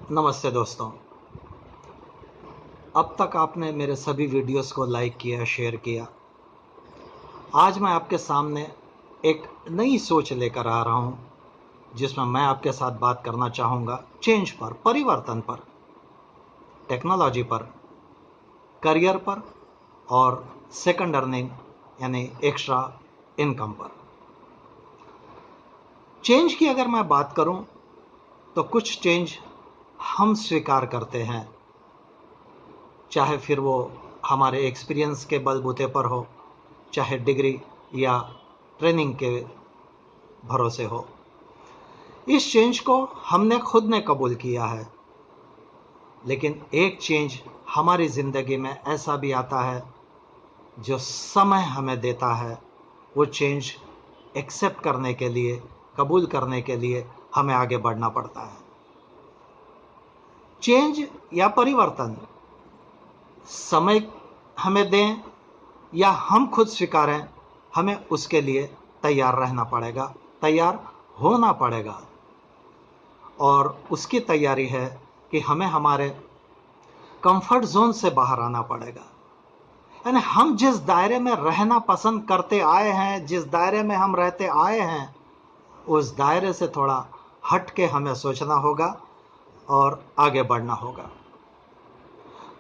नमस्ते दोस्तों। अब तक आपने मेरे सभी वीडियोस को लाइक किया, शेयर किया। आज मैं आपके सामने एक नई सोच लेकर आ रहा हूं, जिसमें मैं आपके साथ बात करना चाहूँगा चेंज पर, परिवर्तन पर, टेक्नोलॉजी पर, करियर पर और सेकंड अर्निंग यानी एक्स्ट्रा इनकम पर। चेंज की अगर मैं बात करूं तो कुछ चेंज हम स्वीकार करते हैं, चाहे फिर वो हमारे एक्सपीरियंस के बलबूते पर हो, चाहे डिग्री या ट्रेनिंग के भरोसे हो। इस चेंज को हमने खुद ने कबूल किया है, लेकिन एक चेंज हमारी ज़िंदगी में ऐसा भी आता है जो समय हमें देता है। वो चेंज एक्सेप्ट करने के लिए, कबूल करने के लिए हमें आगे बढ़ना पड़ता है। चेंज या परिवर्तन समय हमें दें या हम खुद स्वीकारें, हमें उसके लिए तैयार रहना पड़ेगा, तैयार होना पड़ेगा। और उसकी तैयारी है कि हमें हमारे कंफर्ट जोन से बाहर आना पड़ेगा। यानी हम जिस दायरे में रहना पसंद करते आए हैं, जिस दायरे में हम रहते आए हैं, उस दायरे से थोड़ा हट के हमें सोचना होगा और आगे बढ़ना होगा।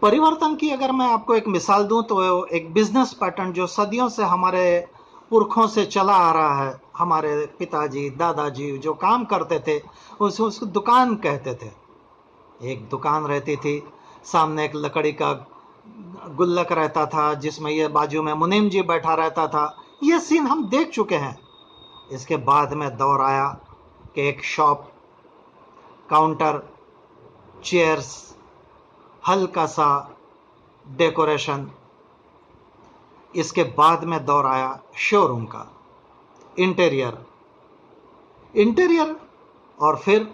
परिवर्तन की अगर मैं आपको एक मिसाल दूं तो एक बिजनेस पैटर्न जो सदियों से हमारे पुरखों से चला आ रहा है, हमारे पिताजी दादाजी जो काम करते थे उसको दुकान कहते थे। एक दुकान रहती थी, सामने एक लकड़ी का गुल्लक रहता था जिसमें ये बाजू में मुनीम जी बैठा रहता था। ये सीन हम देख चुके हैं। इसके बाद में दौर आया कि एक शॉप, काउंटर, चेयर्स, हल्का सा डेकोरेशन। इसके बाद में दौर आया शोरूम का, इंटीरियर, और फिर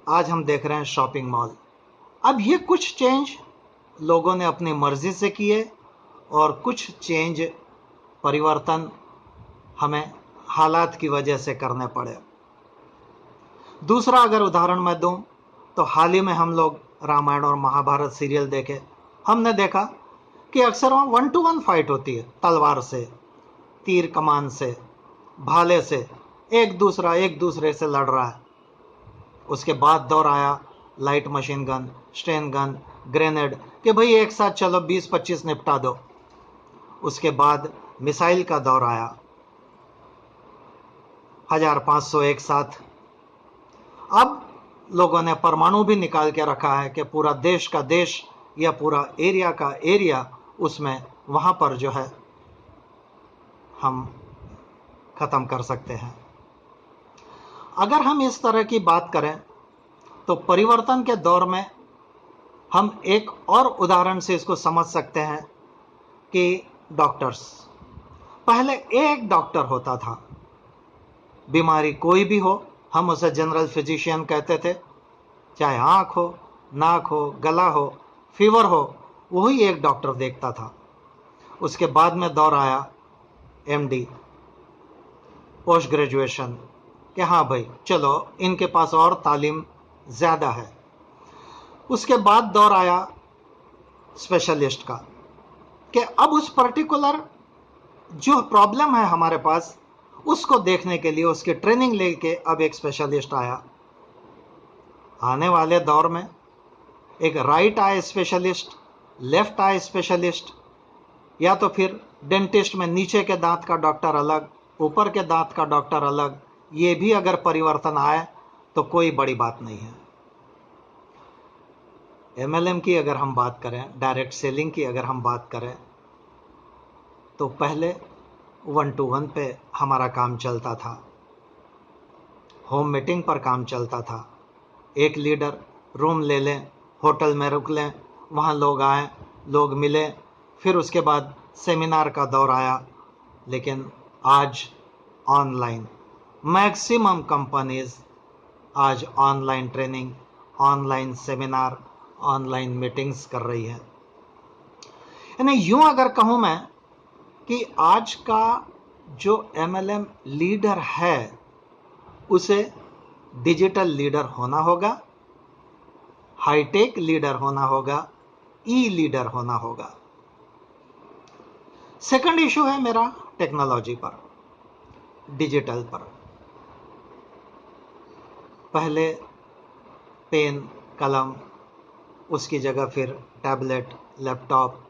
आज हम देख रहे हैं शॉपिंग मॉल। अब ये कुछ चेंज लोगों ने अपनी मर्जी से किए और कुछ चेंज, परिवर्तन हमें हालात की वजह से करने पड़े। दूसरा अगर उदाहरण मैं दूं तो हाल ही में हम लोग रामायण और महाभारत सीरियल देखे। हमने देखा कि अक्सर वहाँ 1-to-1 फाइट होती है, तलवार से, तीर कमान से, भाले से, एक दूसरे से लड़ रहा है। उसके बाद दौर आया light machine gun, strain gun, grenade, कि भाई एक साथ चलो 20-25 निपटा दो। उसके बाद मिसाइल का दौर आया, 1500 एक साथ। अब लोगों ने परमाणु भी निकाल के रखा है कि पूरा देश का देश या पूरा एरिया का एरिया, उसमें वहां पर जो है हम खत्म कर सकते हैं। अगर हम इस तरह की बात करें तो परिवर्तन के दौर में हम एक और उदाहरण से इसको समझ सकते हैं कि डॉक्टर्स, पहले एक डॉक्टर होता था, बीमारी कोई भी हो हम उसे जनरल फिजिशियन कहते थे। चाहे आँख हो, नाक हो, गला हो, फीवर हो, वही एक डॉक्टर देखता था। उसके बाद में दौर आया एमडी, पोस्ट ग्रेजुएशन, कि हाँ भाई चलो इनके पास और तालीम ज़्यादा है। उसके बाद दौर आया स्पेशलिस्ट का, कि अब उस पर्टिकुलर जो प्रॉब्लम है हमारे पास, उसको देखने के लिए उसकी ट्रेनिंग लेके अब एक स्पेशलिस्ट आया। आने वाले दौर में एक right eye specialist, left eye specialist, या तो फिर डेंटिस्ट में नीचे के दांत का डॉक्टर अलग, ऊपर के दांत का डॉक्टर अलग, ये भी अगर परिवर्तन आए तो कोई बड़ी बात नहीं है। एमएलएम की अगर हम बात करें, डायरेक्ट सेलिंग की अगर हम बात करें, तो पहले 1-to-1 पे हमारा काम चलता था, होम मीटिंग पर काम चलता था। एक लीडर रूम ले लें, होटल में रुक लें, वहाँ लोग आए, लोग मिले, फिर उसके बाद सेमिनार का दौर आया। लेकिन आज ऑनलाइन, मैक्सिमम कंपनीज आज online training, online seminar, online meetings कर रही है। यानी यूं अगर कहूँ मैं कि आज का जो एमएलएम लीडर है उसे डिजिटल लीडर होना होगा। हाईटेक लीडर होना होगा, ई लीडर होना होगा। सेकंड इशू है मेरा टेक्नोलॉजी पर, डिजिटल पर। पहले पेन कलम, उसकी जगह फिर tablet, laptop,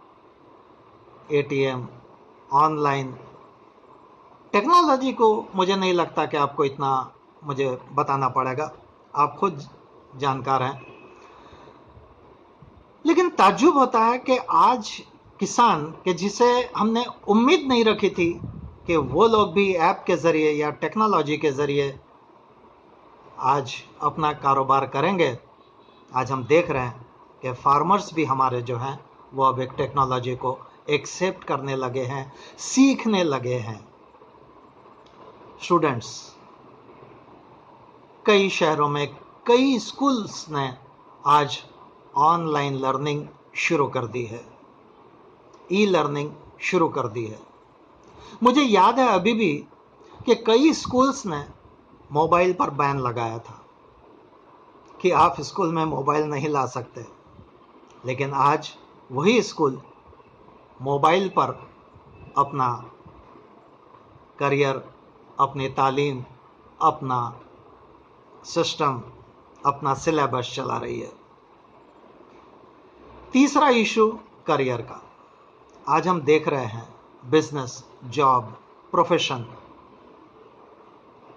ATM, online technology को मुझे नहीं लगता कि आपको इतना मुझे बताना पड़ेगा, आप खुद जानकार हैं। लेकिन ताज्जुब होता है कि आज किसान के जिसे हमने उम्मीद नहीं रखी थी कि वो लोग भी ऐप के ज़रिए या टेक्नोलॉजी के ज़रिए आज अपना कारोबार करेंगे, आज हम देख रहे हैं कि फार्मर्स भी हमारे जो हैं वो अब एक टेक्नोलॉजी को एक्सेप्ट करने लगे हैं, सीखने लगे हैं। स्टूडेंट्स, कई शहरों में कई स्कूल्स ने आज ऑनलाइन लर्निंग शुरू कर दी है, ई लर्निंग शुरू कर दी है। मुझे याद है अभी भी कि कई स्कूल्स ने मोबाइल पर बैन लगाया था कि आप स्कूल में मोबाइल नहीं ला सकते, लेकिन आज वही स्कूल मोबाइल पर अपना करियर, अपनी तालीम, अपना सिस्टम, अपना सिलेबस चला रही है। तीसरा इशू करियर का। आज हम देख रहे हैं बिजनेस, जॉब, प्रोफेशन,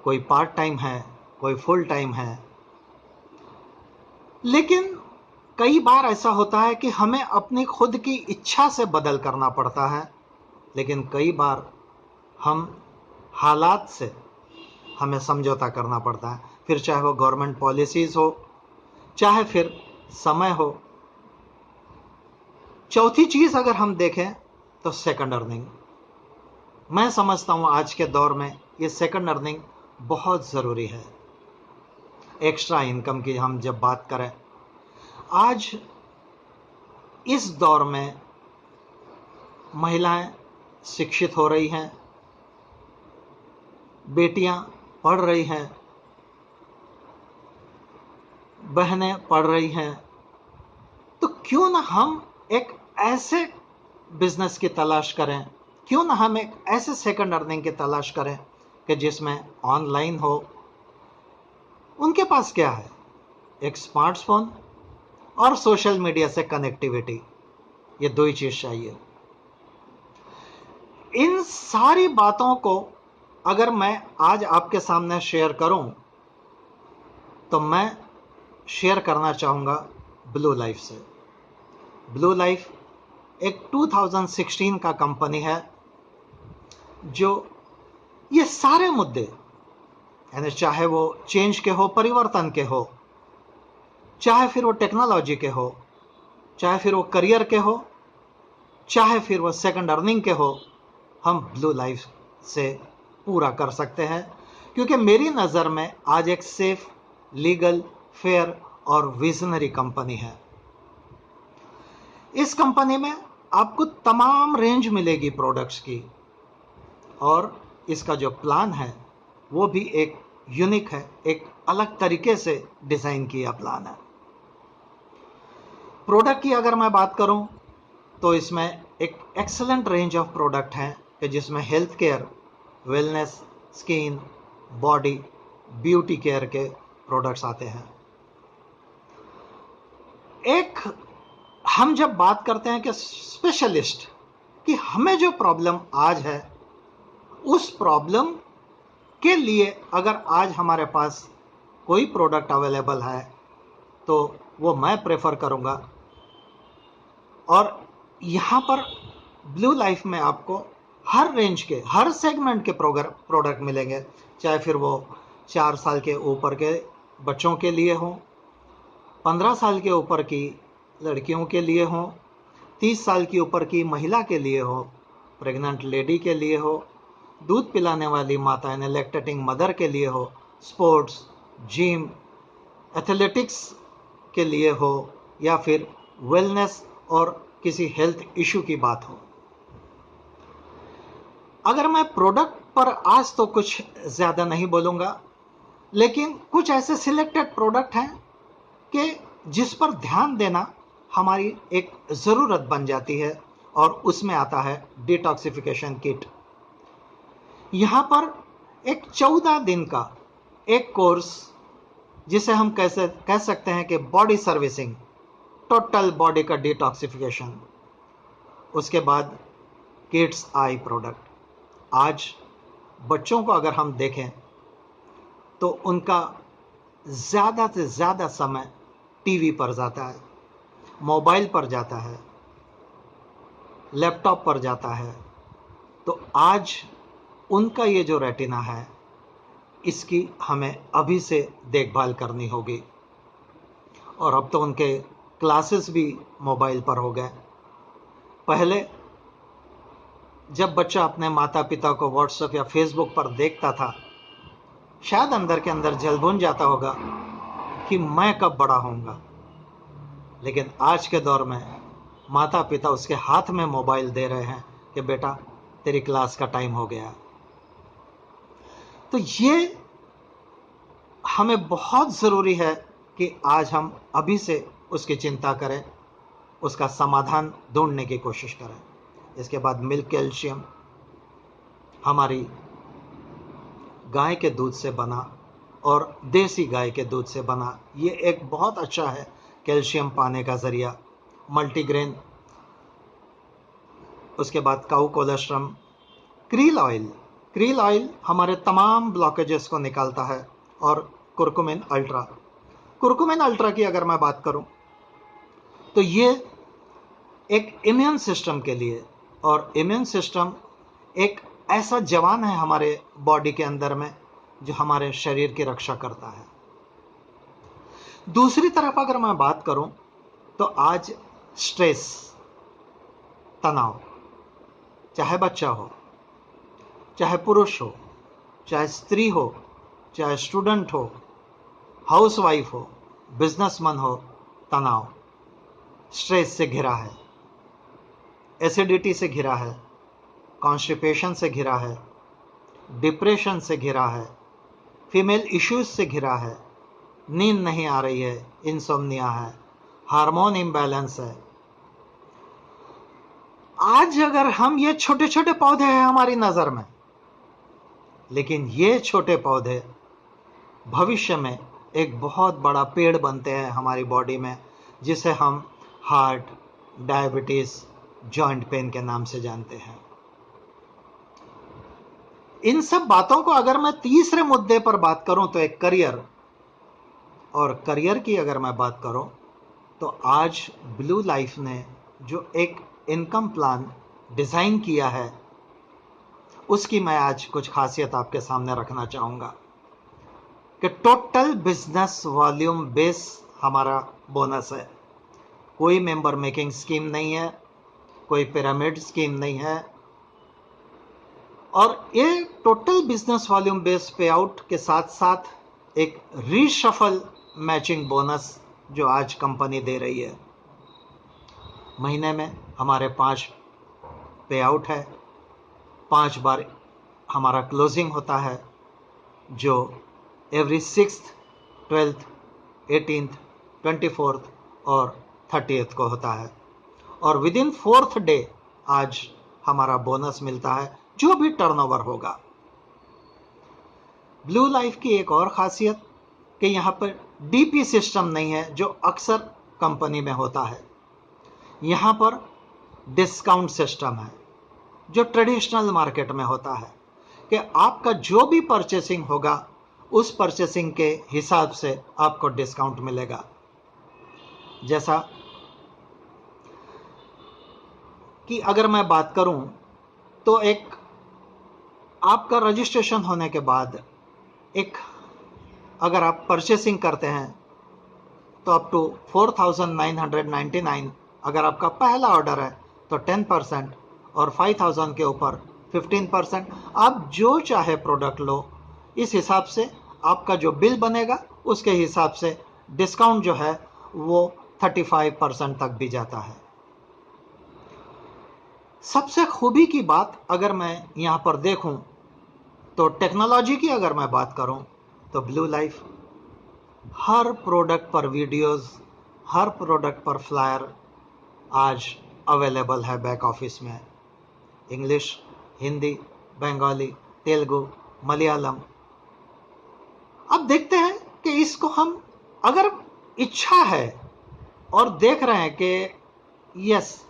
कोई पार्ट टाइम है, कोई फुल टाइम है, लेकिन कई बार ऐसा होता है कि हमें अपनी खुद की इच्छा से बदल करना पड़ता है, लेकिन कई बार हम हालात से हमें समझौता करना पड़ता है, फिर चाहे वो गवर्नमेंट पॉलिसीज हो, चाहे फिर समय हो। चौथी चीज अगर हम देखें तो सेकंड अर्निंग। मैं समझता हूं आज के दौर में ये सेकंड अर्निंग बहुत जरूरी है। एक्स्ट्रा इनकम की हम जब बात करें, आज इस दौर में महिलाएं शिक्षित हो रही हैं, बेटियां पढ़ रही हैं, बहनें पढ़ रही हैं, तो क्यों ना हम एक ऐसे बिजनेस की तलाश करें, क्यों ना हम एक ऐसे सेकंड अर्निंग की तलाश करें कि जिसमें ऑनलाइन हो। उनके पास क्या है? एक स्मार्टफोन और सोशल मीडिया से कनेक्टिविटी, ये दो ही चीज चाहिए। इन सारी बातों को अगर मैं आज आपके सामने शेयर करूं तो मैं शेयर करना चाहूंगा ब्लू लाइफ से। ब्लू लाइफ एक 2016 का कंपनी है जो ये सारे मुद्दे, यानी चाहे वो चेंज के हो, परिवर्तन के हो, चाहे फिर वो टेक्नोलॉजी के हो, चाहे फिर वो करियर के हो, चाहे फिर वो सेकंड अर्निंग के हो, हम ब्लू लाइफ से पूरा कर सकते हैं। क्योंकि मेरी नज़र में आज एक सेफ, लीगल, फेयर और विजनरी कंपनी है। इस कंपनी में आपको तमाम रेंज मिलेगी प्रोडक्ट्स की, और इसका जो प्लान है वो भी एक यूनिक है, एक अलग तरीके से डिज़ाइन किया प्लान है। प्रोडक्ट की अगर मैं बात करूं तो इसमें एक एक्सेलेंट रेंज ऑफ प्रोडक्ट हैं कि जिसमें health care, wellness, skin, body, beauty care के प्रोडक्ट्स आते हैं। एक हम जब बात करते हैं कि स्पेशलिस्ट, कि हमें जो प्रॉब्लम आज है उस प्रॉब्लम के लिए अगर आज हमारे पास कोई प्रोडक्ट अवेलेबल है तो वो मैं प्रेफर करूंगा। और यहाँ पर ब्लू लाइफ में आपको हर रेंज के, हर सेगमेंट के प्रोडक्ट मिलेंगे, चाहे फिर वो 4 साल के ऊपर के बच्चों के लिए हो, 15 साल के ऊपर की लड़कियों के लिए हो, 30 साल की ऊपर की महिला के लिए हो, प्रेग्नेंट लेडी के लिए हो, दूध पिलाने वाली माता यानी लैक्टेटिंग मदर के लिए हो, स्पोर्ट्स, जिम, एथलेटिक्स के लिए हो, या फिर वेलनेस और किसी हेल्थ इशू की बात हो। अगर मैं प्रोडक्ट पर आज तो कुछ ज़्यादा नहीं बोलूँगा, लेकिन कुछ ऐसे सिलेक्टेड प्रोडक्ट हैं कि जिस पर ध्यान देना हमारी एक ज़रूरत बन जाती है, और उसमें आता है डिटॉक्सिफिकेशन किट। यहाँ पर एक 14 दिन का एक कोर्स, जिसे हम कैसे कह सकते हैं कि बॉडी सर्विसिंग, टोटल बॉडी का डिटॉक्सिफिकेशन, उसके बाद किड्स आई प्रोडक्ट। आज बच्चों को अगर हम देखें तो उनका ज़्यादा से ज़्यादा समय टीवी पर जाता है, मोबाइल पर जाता है, लैपटॉप पर जाता है। तो आज उनका ये जो रेटिना है, इसकी हमें अभी से देखभाल करनी होगी। और अब तो उनके क्लासेस भी मोबाइल पर हो गए। पहले जब बच्चा अपने माता पिता को व्हाट्सएप या फेसबुक पर देखता था, शायद अंदर के अंदर जलभुन जाता होगा कि मैं कब बड़ा होऊंगा। लेकिन आज के दौर में माता पिता उसके हाथ में मोबाइल दे रहे हैं कि बेटा तेरी क्लास का टाइम हो गया। तो ये हमें बहुत ज़रूरी है कि आज हम अभी से उसकी चिंता करें, उसका समाधान ढूंढने की कोशिश करें। इसके बाद मिल्क कैल्शियम हमारी गाय के दूध से बना और देसी गाय के दूध से बना, ये एक बहुत अच्छा है कैल्शियम पाने का ज़रिया। मल्टीग्रेन, उसके बाद cow colostrum, krill oil. Krill oil हमारे तमाम ब्लॉकेजेस को निकालता है। और कुरकुमिन अल्ट्रा। कुरकुमिन अल्ट्रा की अगर मैं बात करूं तो ये एक इम्यून सिस्टम के लिए, और इम्यून सिस्टम एक ऐसा जवान है हमारे बॉडी के अंदर में जो हमारे शरीर की रक्षा करता है। दूसरी तरफ अगर मैं बात करूं तो आज स्ट्रेस, तनाव, चाहे बच्चा हो, चाहे पुरुष हो, चाहे स्त्री हो, चाहे स्टूडेंट हो, हाउसवाइफ हो, बिजनेसमैन हो, तनाव स्ट्रेस से घिरा है, एसिडिटी से घिरा है, कॉन्स्टिपेशन से घिरा है, डिप्रेशन से घिरा है, फीमेल इश्यूज से घिरा है, नींद नहीं आ रही है, इंसोम्निया है, हार्मोन इम्बैलेंस है। आज अगर हम, ये छोटे छोटे पौधे हैं हमारी नज़र में, लेकिन ये छोटे पौधे भविष्य में एक बहुत बड़ा पेड़ बनते हैं हमारी बॉडी में, जिसे हम हार्ट, डायबिटीज, जॉइंट पेन के नाम से जानते हैं। इन सब बातों को अगर मैं तीसरे मुद्दे पर बात करूं तो एक करियर, और करियर की अगर मैं बात करूं तो आज ब्लू लाइफ ने जो एक इनकम प्लान डिज़ाइन किया है, उसकी मैं आज कुछ खासियत आपके सामने रखना चाहूँगा कि टोटल बिजनेस वॉल्यूम बेस हमारा बोनस है। कोई मेंबर मेकिंग स्कीम नहीं है, कोई पिरामिड स्कीम नहीं है, और ये टोटल बिजनेस वॉल्यूम बेस पे आउट के साथ साथ एक रीशफल मैचिंग बोनस जो आज कंपनी दे रही है। महीने में हमारे 5 पे आउट है, 5 बार हमारा क्लोजिंग होता है, जो every 6th, 12th, 18th, 24th और 30th को होता है। और विद इन 4th डे आज हमारा बोनस मिलता है, जो भी टर्नओवर होगा। ब्लू लाइफ की एक और खासियत कि यहाँ पर डीपी सिस्टम नहीं है, जो अक्सर कंपनी में होता है। यहाँ पर डिस्काउंट सिस्टम है, जो ट्रेडिशनल मार्केट में होता है, कि आपका जो भी परचेसिंग होगा उस परचेसिंग के हिसाब से आपको डिस्काउंट मिलेगा। जैसा कि अगर मैं बात करूं तो एक आपका रजिस्ट्रेशन होने के बाद एक, अगर आप परचेसिंग करते हैं तो अप टू 4,999, अगर आपका पहला ऑर्डर है तो 10%, और 5,000 के ऊपर 15%। आप जो चाहे प्रोडक्ट लो, इस हिसाब से आपका जो बिल बनेगा उसके हिसाब से डिस्काउंट जो है वो 35% तक भी जाता है। सबसे खूबी की बात अगर मैं यहाँ पर देखूं तो टेक्नोलॉजी की अगर मैं बात करूं तो ब्लू लाइफ हर प्रोडक्ट पर वीडियोस, हर प्रोडक्ट पर फ्लायर आज अवेलेबल है बैक ऑफिस में, इंग्लिश, हिंदी, बंगाली, तेलुगु, मलयालम। अब देखते हैं कि इसको हम, अगर इच्छा है और देख रहे हैं कि यस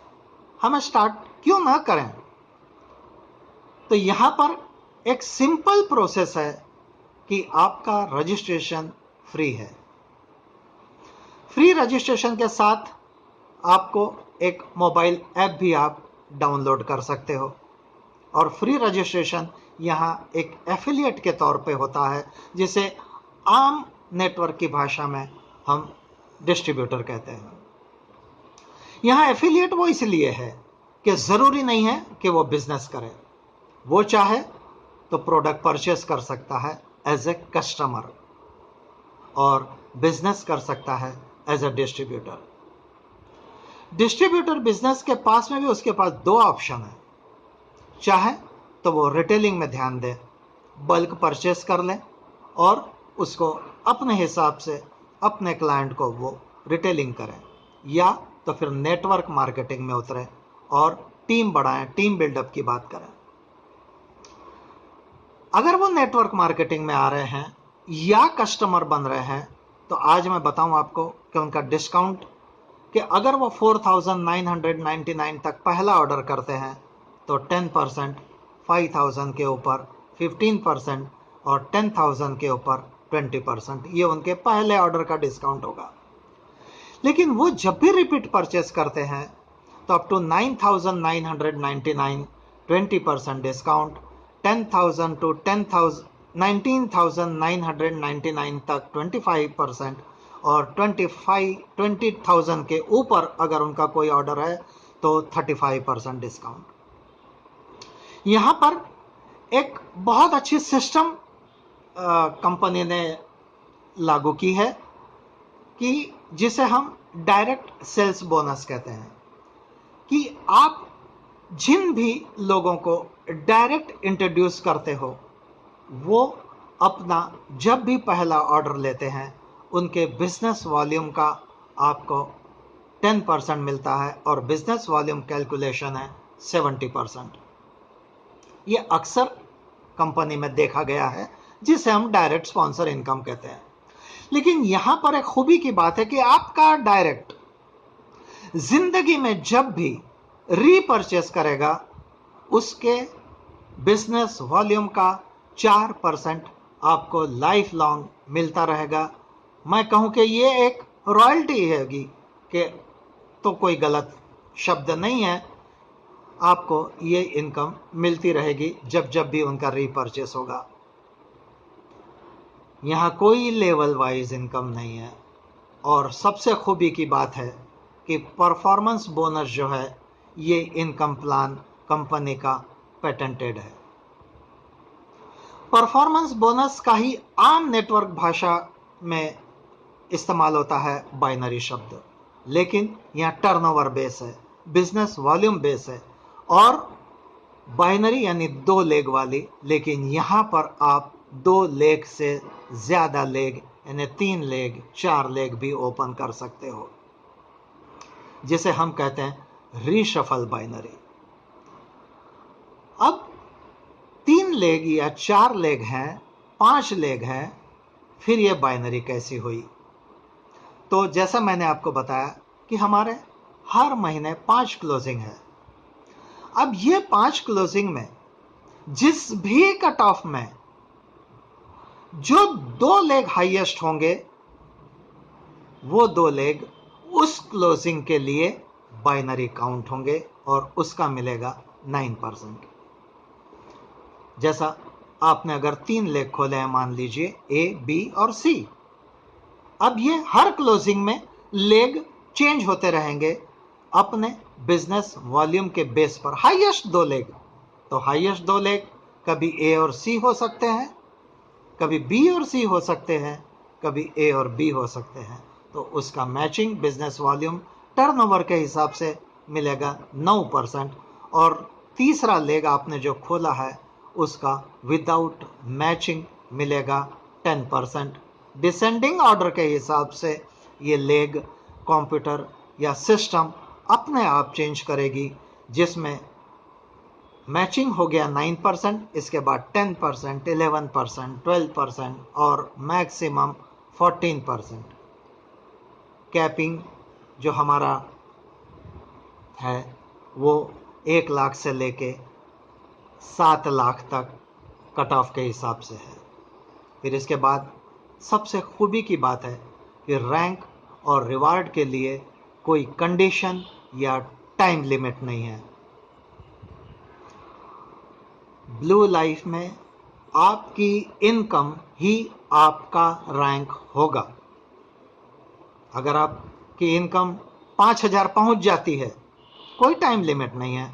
हमें स्टार्ट क्यों ना करें, तो यहां पर एक सिंपल प्रोसेस है कि आपका रजिस्ट्रेशन फ्री है। फ्री रजिस्ट्रेशन के साथ आपको एक मोबाइल ऐप भी आप डाउनलोड कर सकते हो, और फ्री रजिस्ट्रेशन यहाँ एक एफिलिएट के तौर पे होता है, जिसे आम नेटवर्क की भाषा में हम डिस्ट्रीब्यूटर कहते हैं। यहाँ एफिलिएट वो इसलिए है कि ज़रूरी नहीं है कि वो बिजनेस करे, वो चाहे तो प्रोडक्ट परचेस कर सकता है एज ए कस्टमर और बिजनेस कर सकता है as a distributor. Distributor business के पास में भी उसके पास दो ऑप्शन है, चाहे तो वो रिटेलिंग में ध्यान दे, बल्क परचेस कर ले और उसको अपने हिसाब से अपने क्लाइंट को वो रिटेलिंग करें, या तो फिर नेटवर्क मार्केटिंग में उतरे और टीम बढ़ाएं, टीम बिल्डअप की बात करें। अगर वो नेटवर्क मार्केटिंग में आ रहे हैं या कस्टमर बन रहे हैं, तो आज मैं बताऊं आपको कि उनका डिस्काउंट, कि अगर वो 4,999 तक पहला ऑर्डर करते हैं तो 10%, 5,000 के ऊपर 15% और 10,000 के ऊपर 20%, ये उनके पहले ऑर्डर का डिस्काउंट होगा। लेकिन वो जब भी रिपीट परचेस करते हैं तो अप टू 9,999 20% डिस्काउंट, 10,000 टू 19,999 तक 25%, और 20,000 के ऊपर अगर उनका कोई ऑर्डर है तो 35% डिस्काउंट। यहां पर एक बहुत अच्छी सिस्टम कंपनी ने लागू की है कि जिसे हम डायरेक्ट सेल्स बोनस कहते हैं, कि आप जिन भी लोगों को डायरेक्ट इंट्रोड्यूस करते हो, वो अपना जब भी पहला ऑर्डर लेते हैं उनके बिजनेस वॉल्यूम का आपको 10% मिलता है, और बिजनेस वॉल्यूम कैलकुलेशन है 70%। ये अक्सर कंपनी में देखा गया है, जिसे हम डायरेक्ट स्पॉन्सर इनकम कहते हैं। लेकिन यहां पर एक खूबी की बात है कि आपका डायरेक्ट जिंदगी में जब भी रीपरचेस करेगा, उसके बिजनेस वॉल्यूम का 4% आपको लाइफ लॉन्ग मिलता रहेगा। मैं कहूं कि ये एक रॉयल्टी हैगी, कि तो कोई गलत शब्द नहीं है, आपको ये इनकम मिलती रहेगी जब जब भी उनका रीपरचेस होगा। यहाँ कोई लेवल वाइज इनकम नहीं है, और सबसे खूबी की बात है कि परफॉर्मेंस बोनस जो है, ये इनकम प्लान कंपनी का पेटेंटेड है। परफॉर्मेंस बोनस का ही आम नेटवर्क भाषा में इस्तेमाल होता है बाइनरी शब्द, लेकिन यहाँ टर्नओवर बेस है, बिजनेस वॉल्यूम बेस है, और बाइनरी यानी दो लेग वाली, लेकिन यहाँ पर आप 2 लेग से ज्यादा लेग यानी 3 लेग 4 लेग भी ओपन कर सकते हो, जिसे हम कहते हैं रीशफल बाइनरी। अब 3 लेग या 4 लेग हैं, 5 लेग हैं, फिर यह बाइनरी कैसी हुई? तो जैसा मैंने आपको बताया कि हमारे हर महीने 5 क्लोजिंग है। अब ये 5 क्लोजिंग में जिस भी कट ऑफ में जो 2 लेग हाईएस्ट होंगे, वो 2 लेग उस क्लोजिंग के लिए बाइनरी काउंट होंगे और उसका मिलेगा 9%। जैसा आपने अगर 3 लेग खोले हैं, मान लीजिए ए, बी और सी, अब ये हर क्लोजिंग में लेग चेंज होते रहेंगे अपने बिजनेस वॉल्यूम के बेस पर। हाईएस्ट 2 लेग, तो हाईएस्ट 2 लेग कभी ए और सी हो सकते हैं, कभी बी और सी हो सकते हैं, कभी ए और बी हो सकते हैं, तो उसका मैचिंग बिजनेस वॉल्यूम टर्नओवर के हिसाब से मिलेगा 9%। और तीसरा लेग आपने जो खोला है, उसका विदाउट मैचिंग मिलेगा 10%। डिसेंडिंग ऑर्डर के हिसाब से ये लेग कंप्यूटर या सिस्टम अपने आप चेंज करेगी, जिसमें मैचिंग हो गया 9%, इसके बाद 10%, 11%, 12% और मैक्सिमम 14%। कैपिंग जो हमारा है वो 1 लाख से लेके 7 लाख तक कट ऑफ के हिसाब से है। फिर इसके बाद सबसे खूबी की बात है कि रैंक और रिवार्ड के लिए कोई कंडीशन या टाइम लिमिट नहीं है। ब्लू लाइफ में आपकी इनकम ही आपका रैंक होगा। अगर आपकी इनकम 5,000 पहुंच जाती है, कोई टाइम लिमिट नहीं है,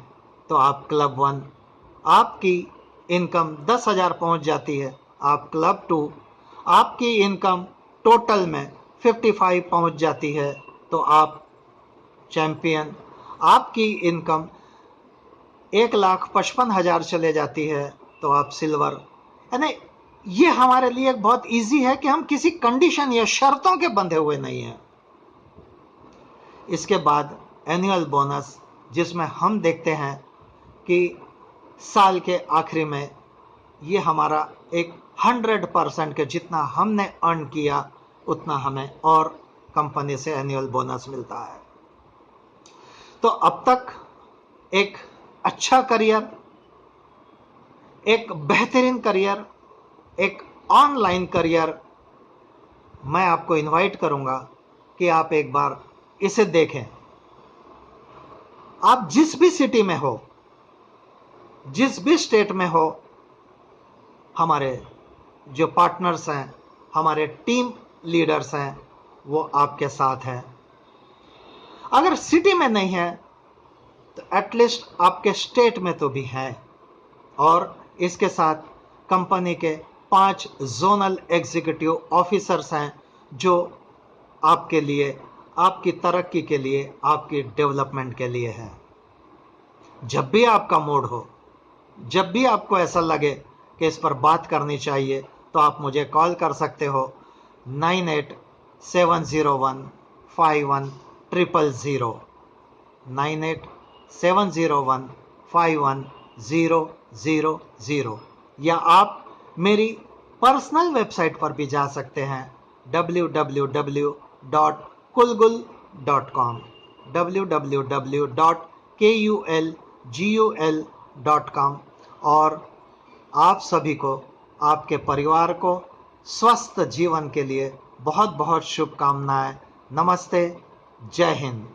तो आप क्लब 1। आपकी इनकम 10,000 पहुंच जाती है, आप क्लब 2। आपकी इनकम टोटल में 55 पहुंच जाती है, तो आप चैंपियन। आपकी इनकम 1,55,000 चले जाती है, तो आप सिल्वर। यानी ये हमारे लिए बहुत इजी है कि हम किसी कंडीशन या शर्तों के बंधे हुए नहीं हैं। इसके बाद एनुअल बोनस, जिसमें हम देखते हैं कि साल के आखिरी में ये हमारा एक 100% के जितना हमने अर्न किया उतना हमें और कंपनी से एनुअल बोनस मिलता है। तो अब तक एक अच्छा करियर, एक बेहतरीन करियर, एक ऑनलाइन करियर, मैं आपको इनवाइट करूंगा कि आप एक बार इसे देखें। आप जिस भी सिटी में हो, जिस भी स्टेट में हो, हमारे जो पार्टनर्स हैं, हमारे टीम लीडर्स हैं, वो आपके साथ हैं। अगर सिटी में नहीं है तो एटलीस्ट आपके स्टेट में तो भी है। और इसके साथ कंपनी के 5 जोनल एग्जीक्यूटिव ऑफिसर्स हैं जो आपके लिए, आपकी तरक्की के लिए, आपकी डेवलपमेंट के लिए है। जब भी आपका मूड हो, जब भी आपको ऐसा लगे कि इस पर बात करनी चाहिए, तो आप मुझे कॉल कर सकते हो 9870151000, 9870151000, या आप मेरी पर्सनल वेबसाइट पर भी जा सकते हैं www.kulgul.com, www.kulgul.com। और आप सभी को, आपके परिवार को स्वस्थ जीवन के लिए बहुत बहुत शुभकामनाएं। नमस्ते, जय हिंद।